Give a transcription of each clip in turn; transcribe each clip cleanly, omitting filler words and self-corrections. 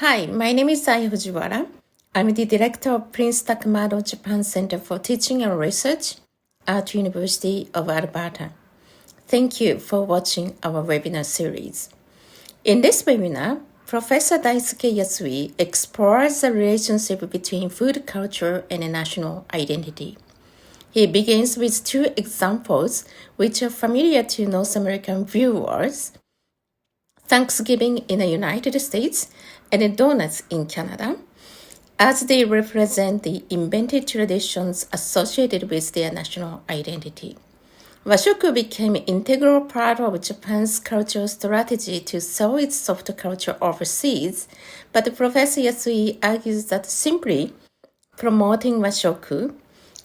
Hi, my name is Ai Fujiwara. I'm the director of Prince Takamado Japan Center for Teaching and Research at University of Alberta. Thank you for watching our webinar series. In this webinar, Professor Daisuke Yasui explores the relationship between food culture and national identity. He begins with two examples which are familiar to North American viewers: Thanksgiving in the United States and donuts in Canada, as they represent the invented traditions associated with their national identity. Washoku became an integral part of Japan's cultural strategy to sell its soft culture overseas, but Professor Yasui argues that simply promoting Washoku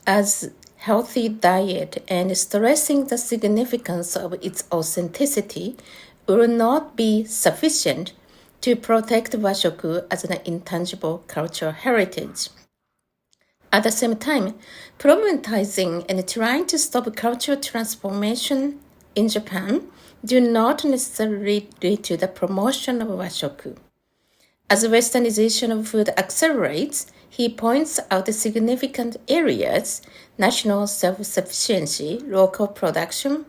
as healthy diet and stressing the significance of its authenticity will not be sufficient to protect Washoku as an intangible cultural heritage. At the same time, problematizing and trying to stop cultural transformation in Japan do not necessarily lead to the promotion of Washoku. As westernization of food accelerates, he points out the significant areas: national self-sufficiency, local production,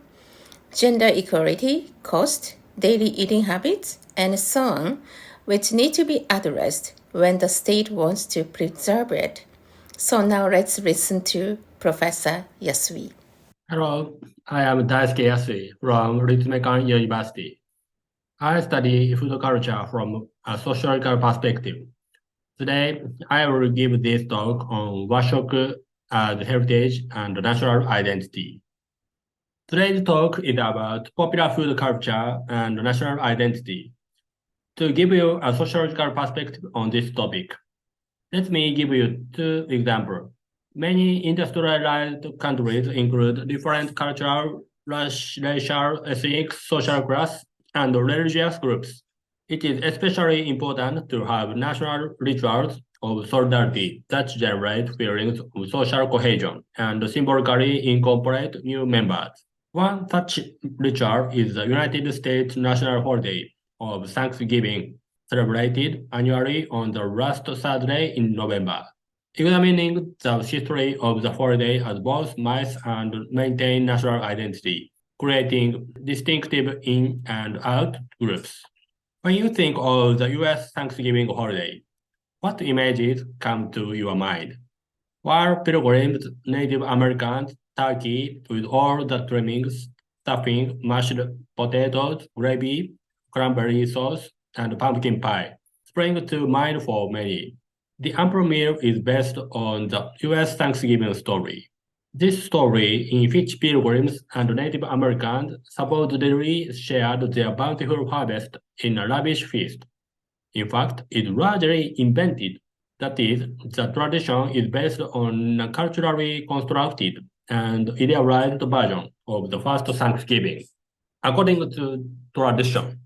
gender equality, cost, daily eating habits, and so on, which need to be addressed when the state wants to preserve it. So now let's listen to Professor Yasui. Hello, I am Daisuke Yasui from Ritsumeikan University. I study food culture from a sociological perspective. Today, I will give this talk on Washoku as heritage and national identity. Today's talk is about popular food culture and national identity. To give you a sociological perspective on this topic, let me give you two examples. Many industrialized countries include different cultural, racial, ethnic, social class, and religious groups. It is especially important to have national rituals of solidarity that generate feelings of social cohesion and symbolically incorporate new members. One such ritual is the United States national holiday of Thanksgiving, celebrated annually on the last Saturday in November. Examining the history of the holiday as both myth and maintain national identity, creating distinctive in and out groups. When you think of the US Thanksgiving holiday, what images come to your mind? While pilgrims, Native Americans, turkey with all the trimmings, stuffing, mashed potatoes, gravy, cranberry sauce, and pumpkin pie spring to mind for many. The ample meal is based on the US Thanksgiving story. This story, in which pilgrims and Native Americans supposedly shared their bountiful harvest in a lavish feast. In fact, is largely invented. That is, the tradition is based on a culturally constructed and idealized version of the first Thanksgiving. According to tradition,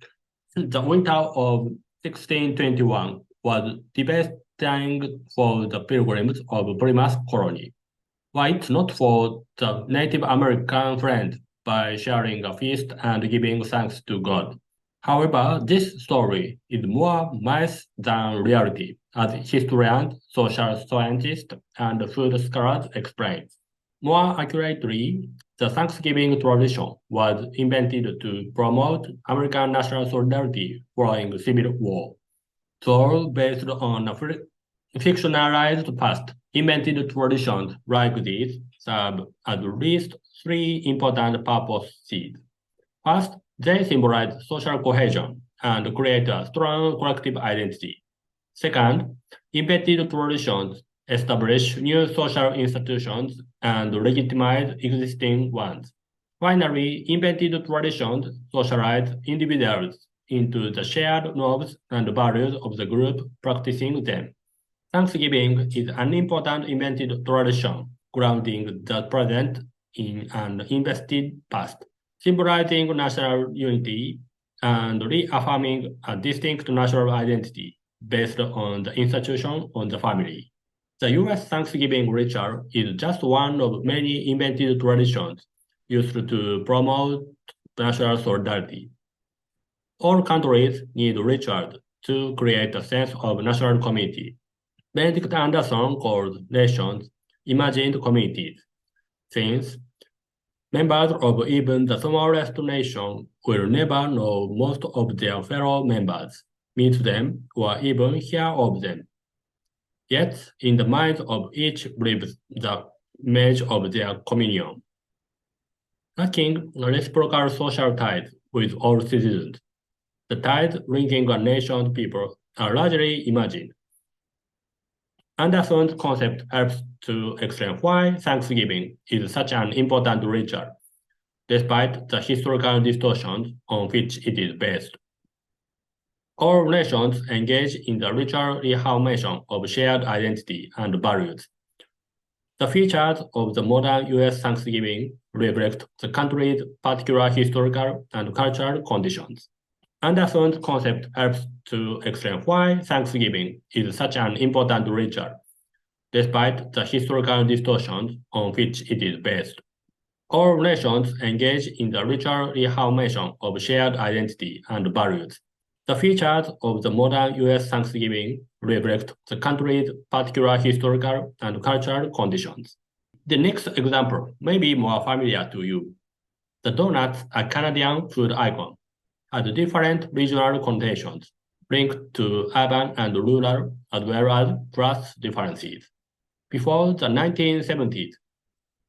the winter of 1621 was devastating for the pilgrims of Plymouth colony. Why it's not for the Native American friends by sharing a feast and giving thanks to God. However, this story is more myth than reality, as historians, social scientists, and food scholars explain. More accurately, the Thanksgiving tradition was invented to promote American national solidarity following the Civil War. Though based on a fictionalized past, invented traditions like this serve at least three important purposes. First, they symbolize social cohesion and create a strong collective identity. Second, invented traditions establish new social institutions and legitimize existing ones. Finally, invented traditions socialize individuals into the shared norms and values of the group practicing them. Thanksgiving is an important invented tradition grounding the present in an invested past, symbolizing national unity and reaffirming a distinct national identity based on the institution of the family. The US Thanksgiving ritual is just one of many invented traditions used to promote national solidarity. All countries need rituals to create a sense of national community. Benedict Anderson called nations imagined communities, since members of even the smallest nation will never know most of their fellow members, meet them, or even hear of them. Yet, in the minds of each lives the image of their communion. Lacking reciprocal social ties with all citizens, the ties linking a nation's people are largely imagined. Anderson's concept helps to explain why Thanksgiving is such an important ritual, despite the historical distortions on which it is based. All nations engage in the ritual reaffirmation of shared identity and values. The features of the modern US Thanksgiving reflect the country's particular historical and cultural conditions. Anderson's concept helps to explain why Thanksgiving is such an important ritual, despite the historical distortions on which it is based. All nations engage in the ritual reaffirmation of shared identity and values. The features of the modern US Thanksgiving reflect the country's particular historical and cultural conditions. The next example may be more familiar to you. The donut, a Canadian food icon, has different regional connotations linked to urban and rural as well as class differences. Before the 1970s,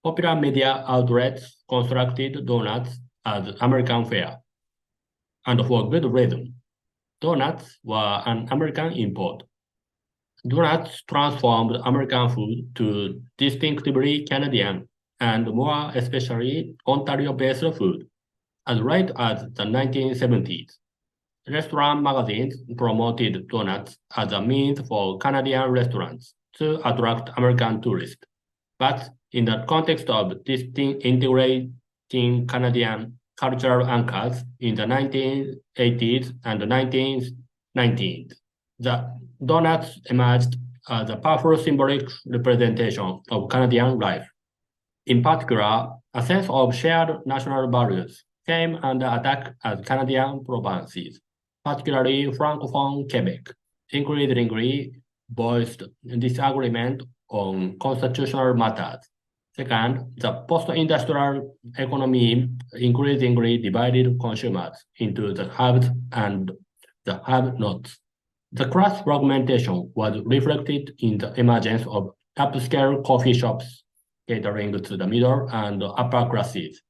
popular media outlets constructed donuts as American fare, and for good reason. Donuts were an American import. Donuts transformed American food to distinctively Canadian and more especially Ontario-based food. As late as the 1970s, restaurant magazines promoted donuts as a means for Canadian restaurants to attract American tourists. But in the context of integrating Canadian cultural anchors in the 1980s and 1990s, the donuts emerged as a powerful symbolic representation of Canadian life. In particular, a sense of shared national values came under attack as Canadian provinces, particularly Francophone Quebec, increasingly voiced disagreement on constitutional matters. Second, the post-industrial economy increasingly divided consumers into the haves and the have-nots. The class fragmentation was reflected in the emergence of upscale coffee shops catering to the middle and upper classes,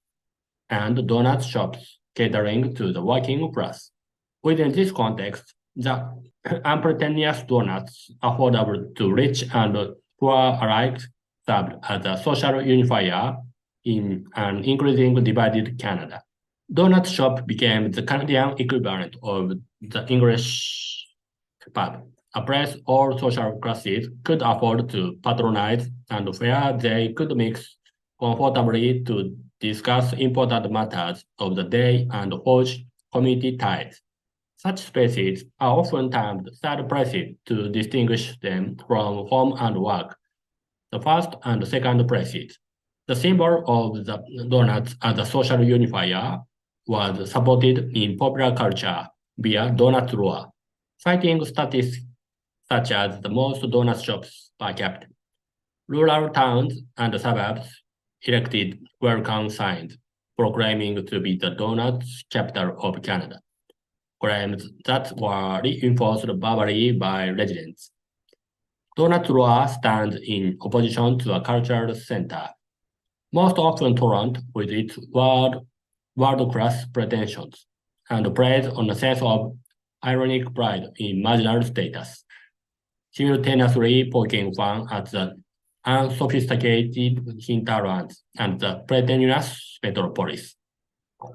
and donut shops catering to the working class. Within this context, the unpretentious donuts affordable to rich and poor alike served as a social unifier in an increasingly divided Canada. Donut shop became the Canadian equivalent of the English pub, a place all social classes could afford to patronize and where they could mix comfortably to discuss important matters of the day and forge community ties. Such spaces are often termed third places to distinguish them from home and work, the first and second places. The symbol of the donuts as a social unifier was supported in popular culture via donut lore, citing statistics such as the most donut shops per capita. Rural towns and suburbs erected welcome signs proclaiming to be the donut capital of Canada, claims that were reinforced verbally by residents. Donut lore stands in opposition to a cultural center, most often tolerant with its world-class pretensions, and preys on a sense of ironic pride in marginal status, simultaneously poking fun at the unsophisticated hinterlands and the pretentious metropolis.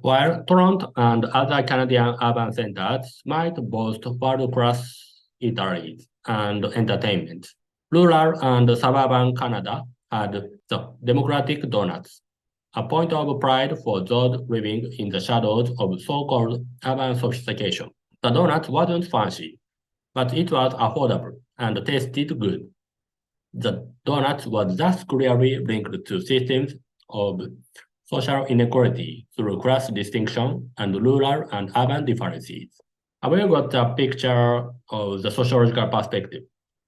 While Toronto and other Canadian urban centers might boast world-class eateries and entertainment, rural and suburban Canada had the democratic donuts, a point of pride for those living in the shadows of so-called urban sophistication. The donut wasn't fancy, but it was affordable and tasted good. The donut was thus clearly linked to systems of social inequality through class distinction and rural and urban differences. I will got a picture of the sociological perspective.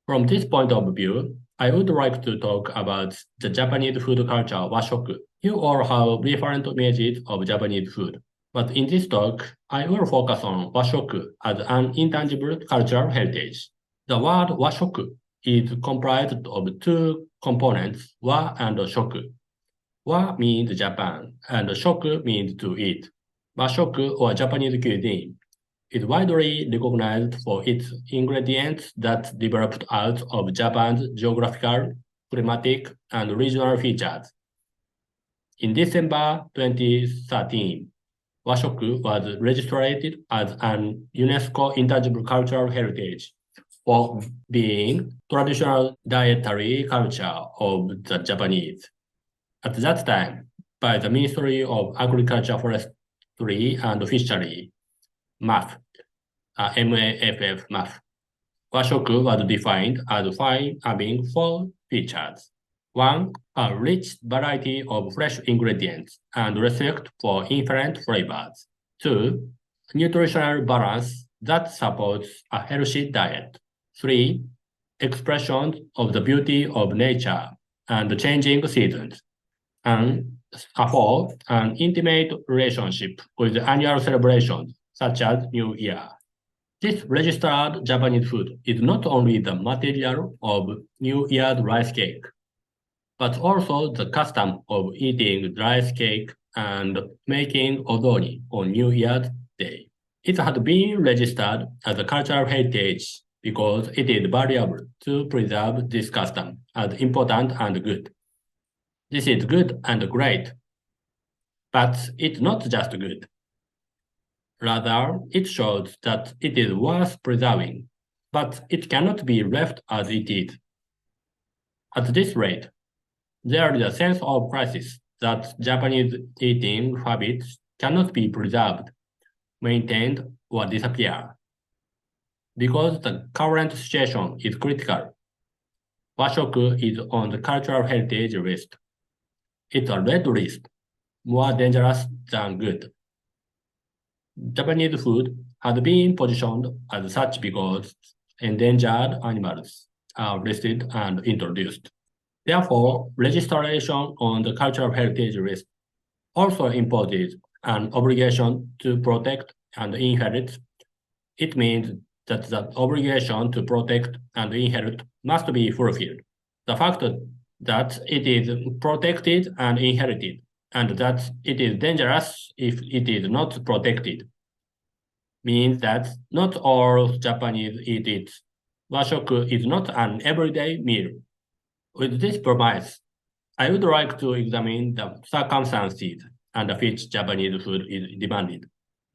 From this point of view, I would like to talk about the Japanese food culture, Washoku. You all have different images of Japanese food, but in this talk, I will focus on Washoku as an intangible cultural heritage. The word Washoku is comprised of two components, wa and shoku. Wa means Japan, and shoku means to eat. Washoku, or Japanese cuisine, is widely recognized for its ingredients that developed out of Japan's geographical, climatic, and regional features. In December 2013, Washoku was registered as an UNESCO Intangible Cultural Heritage for being traditional dietary culture of the Japanese. At that time, by the Ministry of Agriculture, Forestry, and Fishery, MAF, MAFF. Washoku was defined as having four features. One, a rich variety of fresh ingredients and respect for inherent flavors. Two, nutritional balance that supports a healthy diet. Three, expressions of the beauty of nature and changing seasons. And four, an intimate relationship with annual celebrations such as New Year. This registered Japanese food is not only the material of New Year's rice cake, but also the custom of eating rice cake and making odori on New Year's Day. It had been registered as a cultural heritage because it is valuable to preserve this custom as important and good. This is good and great, but it's not just good. Rather, it shows that it is worth preserving, but it cannot be left as it is. At this rate, there is a sense of crisis that Japanese eating habits cannot be preserved, maintained, or disappear. Because the current situation is critical, Washoku is on the cultural heritage list. It's a red list, more dangerous than good. Japanese food had been positioned as such because endangered animals are listed and introduced. Therefore, registration on the cultural heritage list also imposes an obligation to protect and inherit. It means that the obligation to protect and inherit must be fulfilled. The fact that it is protected and inherited, and that it is dangerous if it is not protected, means that not all Japanese eat it. Washoku is not an everyday meal. With this premise, I would like to examine the circumstances under which Japanese food is demanded.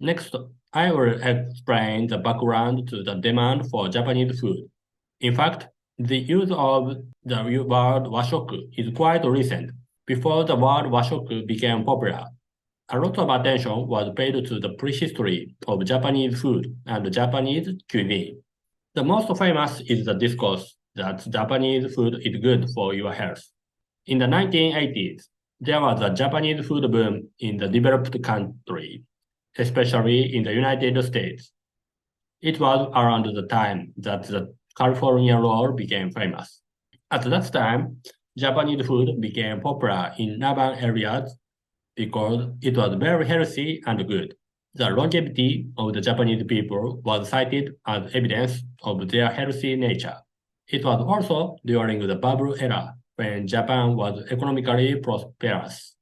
Next, I will explain the background to the demand for Japanese food. In fact, the use of the word washoku is quite recent. Before the word washoku became popular, a lot of attention was paid to the prehistory of Japanese food and Japanese cuisine. The most famous is the discourse that Japanese food is good for your health. In the 1980s, there was a Japanese food boom in the developed country, especially in the United States. It was around the time that the California roll became famous. At that time, Japanese food became popular in urban areas because it was very healthy and good. The longevity of the Japanese people was cited as evidence of their healthy nature. It was also during the bubble era when Japan was economically prosperous,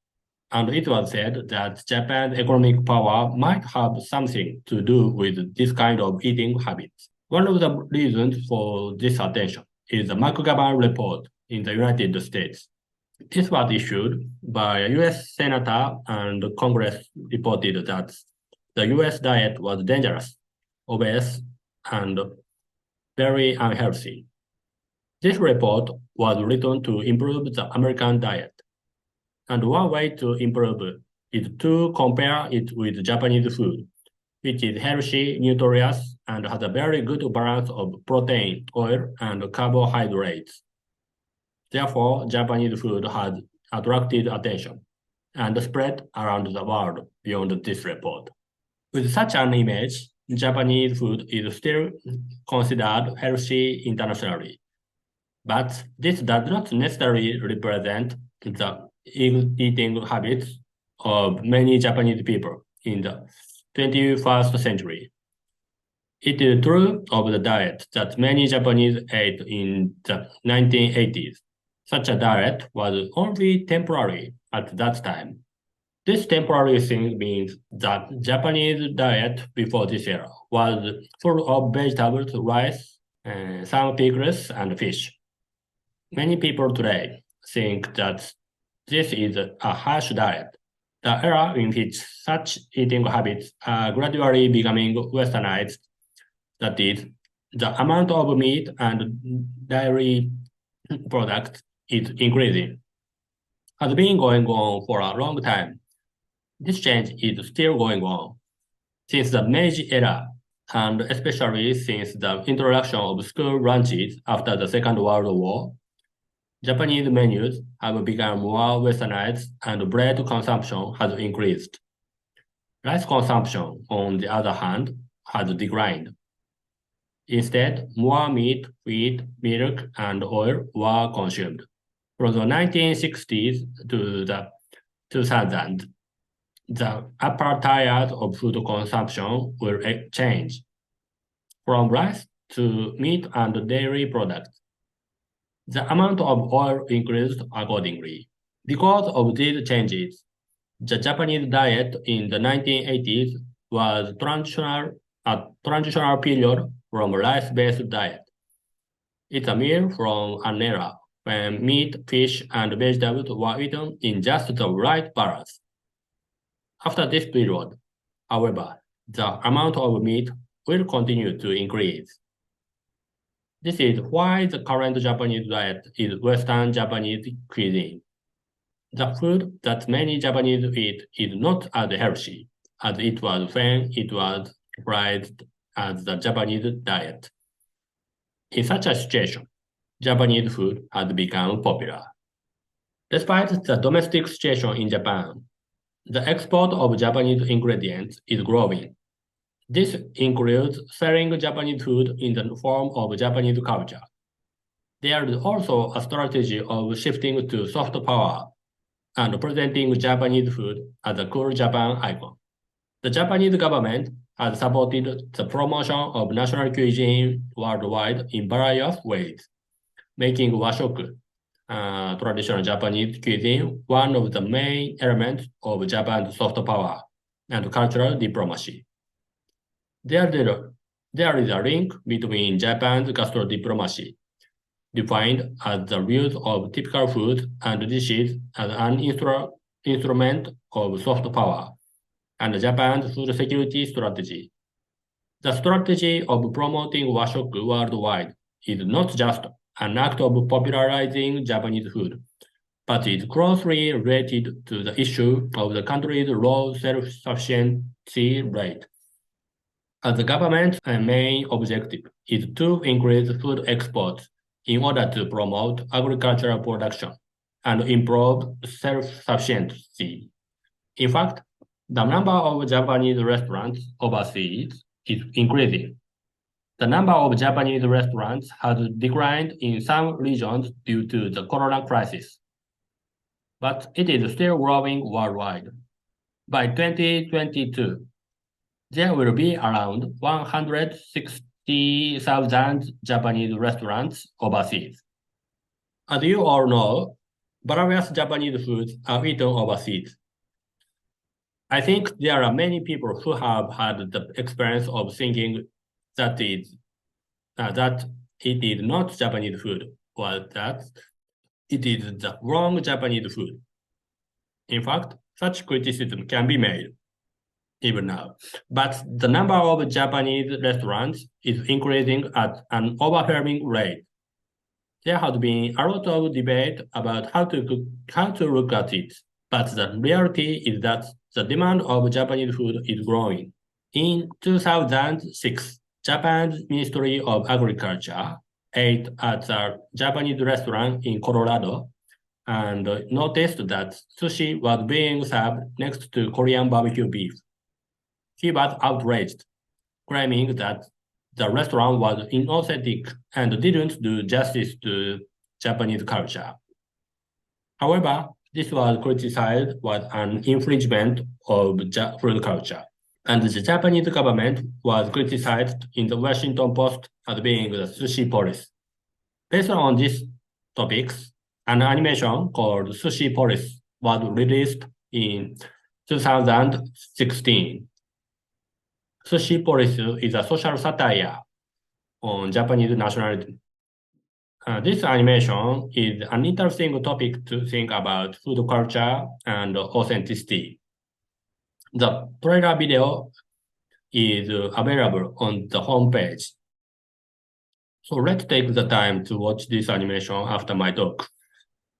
and it was said that Japan's economic power might have something to do with this kind of eating habits. One of the reasons for this attention is the McGovern report in the United States. This was issued by a US senator, and Congress reported that the US diet was dangerous, obese, and very unhealthy. This report was written to improve the American diet. And one way to improve is to compare it with Japanese food, which is healthy, nutritious, and has a very good balance of protein, oil, and carbohydrates. Therefore, Japanese food has attracted attention and spread around the world beyond this report. With such an image, Japanese food is still considered healthy internationally. But this does not necessarily represent the eating habits of many Japanese people in the 21st century. It is true of the diet that many Japanese ate in the 1980s. Such a diet was only temporary at that time. This temporary thing means that Japanese diet before this era was full of vegetables, rice, some pickles, and fish. Many people today think that this is a harsh diet, the era in which such eating habits are gradually becoming westernized. That is, the amount of meat and dairy products is increasing. Has been going on for a long time. This change is still going on. Since the Meiji era, and especially since the introduction of school lunches after the Second World War, Japanese menus have become more westernized and bread consumption has increased. Rice consumption, on the other hand, has declined. Instead, more meat, wheat, milk, and oil were consumed. From the 1960s to the 2000s, the upper tiers of food consumption will change from rice to meat and dairy products. The amount of oil increased accordingly. Because of these changes, the Japanese diet in the 1980s was a transitional period from a rice-based diet. It's a meal from an era when meat, fish, and vegetables were eaten in just the right balance. After this period, however, the amount of meat will continue to increase. This is why the current Japanese diet is Western Japanese cuisine. The food that many Japanese eat is not as healthy as it was when it was prized as the Japanese diet. In such a situation, Japanese food has become popular. Despite the domestic situation in Japan, the export of Japanese ingredients is growing. This includes selling Japanese food in the form of Japanese culture. There is also a strategy of shifting to soft power and presenting Japanese food as a cool Japan icon. The Japanese government has supported the promotion of national cuisine worldwide in various ways, making Washoku, traditional Japanese cuisine, one of the main elements of Japan's soft power and cultural diplomacy. There is a link between Japan's gastro diplomacy, defined as the use of typical foods and dishes as an instrument of soft power, and Japan's food security strategy. The strategy of promoting Washoku worldwide is not just an act of popularizing Japanese food, but is closely related to the issue of the country's low self-sufficiency rate. As the government's main objective is to increase food exports in order to promote agricultural production and improve self-sufficiency. In fact, the number of Japanese restaurants overseas is increasing. The number of Japanese restaurants has declined in some regions due to the corona crisis, but it is still growing worldwide. By 2022, there will be around 160,000 Japanese restaurants overseas. As you all know, various Japanese foods are eaten overseas. I think there are many people who have had the experience of thinking that it is not Japanese food, or that it is the wrong Japanese food. In fact, such criticism can be made even now. But the number of Japanese restaurants is increasing at an overwhelming rate. There has been a lot of debate about how to look at it, but the reality is that the demand of Japanese food is growing. In 2006, Japan's Ministry of Agriculture ate at a Japanese restaurant in Colorado and noticed that sushi was being served next to Korean barbecue beef. He was outraged. claiming that the restaurant was inauthentic and didn't do justice to Japanese culture. However, this was criticized as an infringement of food culture, and the Japanese government was criticized in the Washington Post as being the sushi police. Based on these topics, an animation called Sushi Police was released in 2016. Sushi Police is a social satire on Japanese nationalism. This animation is an interesting topic to think about food culture and authenticity. The trailer video is available on the homepage. So let's take the time to watch this animation after my talk.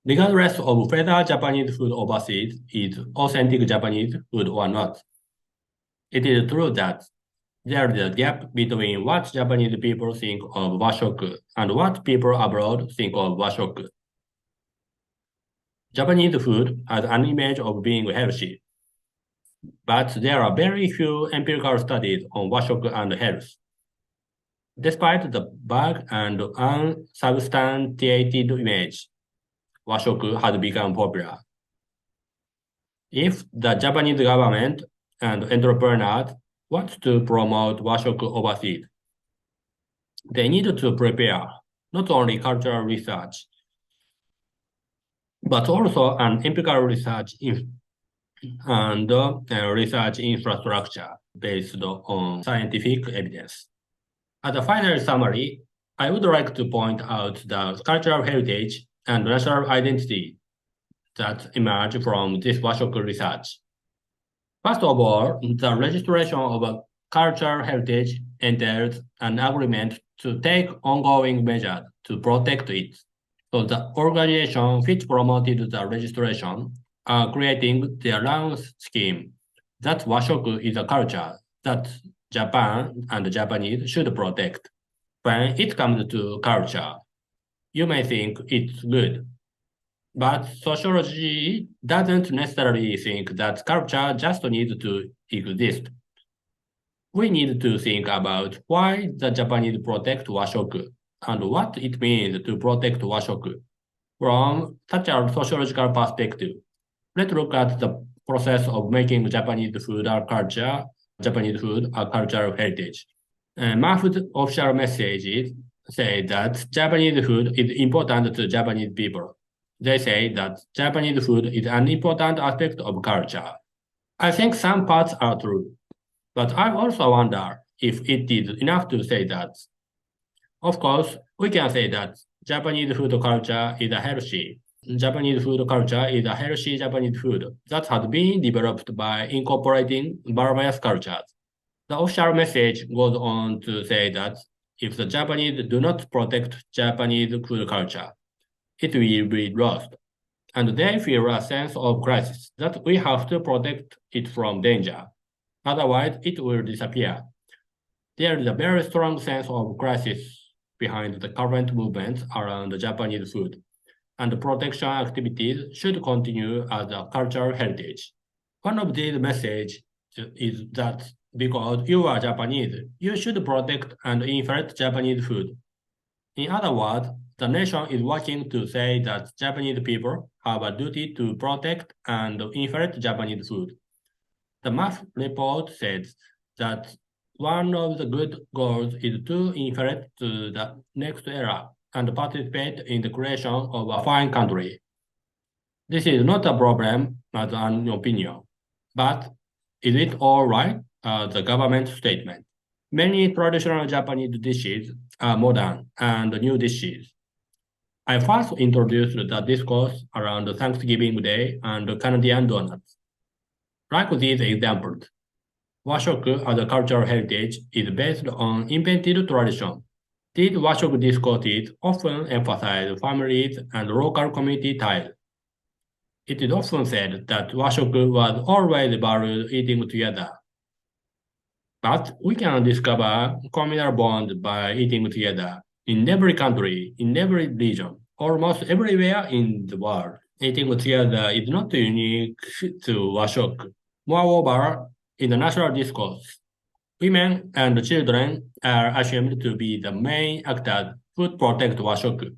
Regardless of whether Japanese food overseas is authentic Japanese food or not, it is true that there is a gap between what Japanese people think of Washoku and what people abroad think of Washoku. Japanese food has an image of being healthy, but there are very few empirical studies on Washoku and health. Despite the vague and unsubstantiated image, Washoku has become popular. If the Japanese government and entrepreneurs want to promote Washoku overseas, they need to prepare not only cultural research, but also an empirical research and research infrastructure based on scientific evidence. As a final summary, I would like to point out the cultural heritage and national identity that emerge from this Washoku research. First of all, the registration of a cultural heritage entails an agreement to take ongoing measures to protect it. So the organization which promoted the registration are creating their own scheme that Washoku is a culture that Japan and Japanese should protect. When it comes to culture, you may think it's good, but sociology doesn't necessarily think that culture just needs to exist. We need to think about why the Japanese protect Washoku and what it means to protect Washoku. From such a sociological perspective, let's look at the process of making Japanese food a cultural heritage. MAF's official messages say that Japanese food is important to Japanese people. They say that Japanese food is an important aspect of culture. I think some parts are true, but I also wonder if it is enough to say that. Of course, we can say that Japanese food culture is a healthy. Japanese food culture is a healthy Japanese food that has been developed by incorporating various cultures. The official message goes on to say that if the Japanese do not protect Japanese food culture, it will be lost, and they feel a sense of crisis that we have to protect it from danger. Otherwise, it will disappear. There is a very strong sense of crisis behind the current movement around Japanese food, and protection activities should continue as a cultural heritage. One of these messages is that because you are Japanese, you should protect and inherit Japanese food. In other words, the nation is working to say that Japanese people have a duty to protect and inherit Japanese food. The MAF report says that one of the good goals is to inherit to the next era and participate in the creation of a fine country. This is not a problem as an opinion, but is it all right? The government statement. Many traditional Japanese dishes are modern and new dishes. I first introduced the discourse around Thanksgiving Day and Canadian donuts. Like these examples, Washoku as a cultural heritage is based on invented tradition. These Washoku discourses often emphasize families and local community ties. It is often said that Washoku was always valued eating together. But we can discover communal bonds by eating together in every country, in every region, almost everywhere in the world. Eating together is not unique to Washoku. Moreover, in the national discourse, Women and children are assumed to be the main actors who protect Washoku.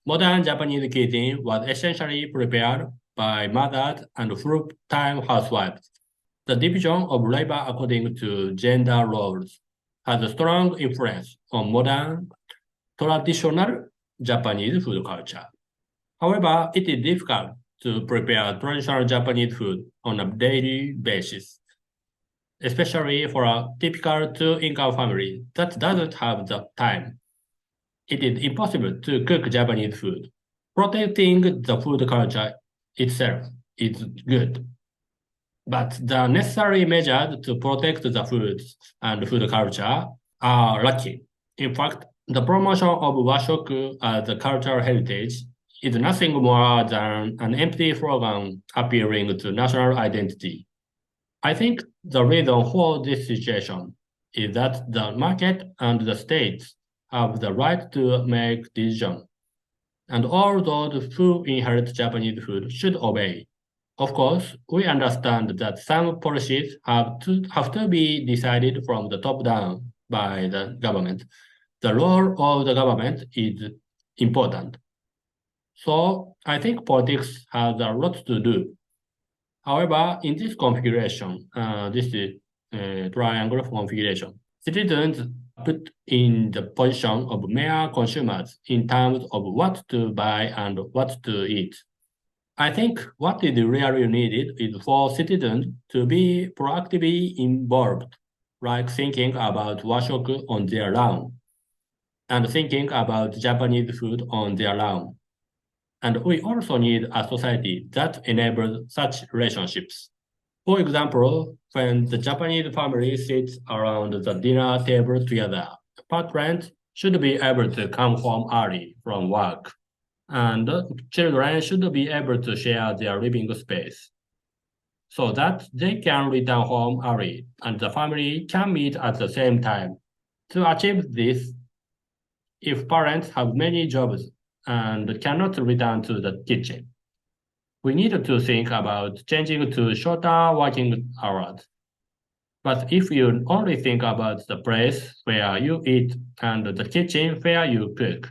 Modern Japanese cuisine was essentially prepared by mothers and full-time housewives. The division of labor according to gender roles has a strong influence on modern, traditional Japanese food culture. However, it is difficult to prepare traditional Japanese food on a daily basis, especially for a typical two-income family that doesn't have the time. It is impossible to cook Japanese food. Protecting the food culture itself is good, but the necessary measures to protect the foods and food culture are lacking. In fact, the promotion of Washoku as a cultural heritage is nothing more than an empty slogan appealing to national identity. I think the reason for this situation is that the market and the states have the right to make decisions, and all those who inherit Japanese food should obey. Of course, we understand that some policies have to be decided from the top down by the government. The role of the government is important. So I think politics has a lot to do. However, in this configuration, this is a triangle configuration, citizens put in the position of mere consumers in terms of what to buy and what to eat. I think what is really needed is for citizens to be proactively involved, like thinking about washoku on their own, and thinking about Japanese food on their own. And we also need a society that enables such relationships. For example, when the Japanese family sits around the dinner table together, parents should be able to come home early from work, and children should be able to share their living space so that they can return home early and the family can meet at the same time. To achieve this, if parents have many jobs and cannot return to the kitchen, we need to think about changing to shorter working hours. But if you only think about the place where you eat and the kitchen where you cook,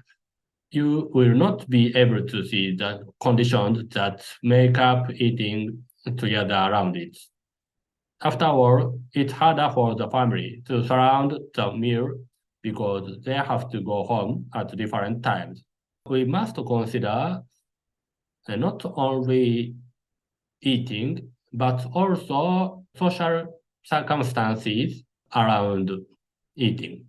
you will not be able to see the conditions that make up eating together around it. After all, it's harder for the family to surround the meal because they have to go home at different times. We must consider not only eating, but also social circumstances around eating.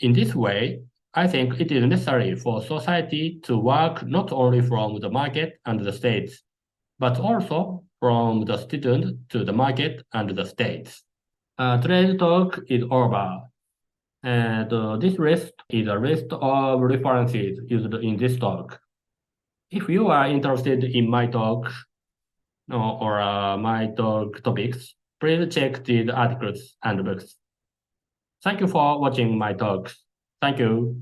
In this way, I think it is necessary for society to work not only from the market and the states, but also from the student to the market and the states. Today's talk is over. And this list is a list of references used in this talk. If you are interested in my talk or my talk topics, please check these articles and books. Thank you for watching my talks. Thank you.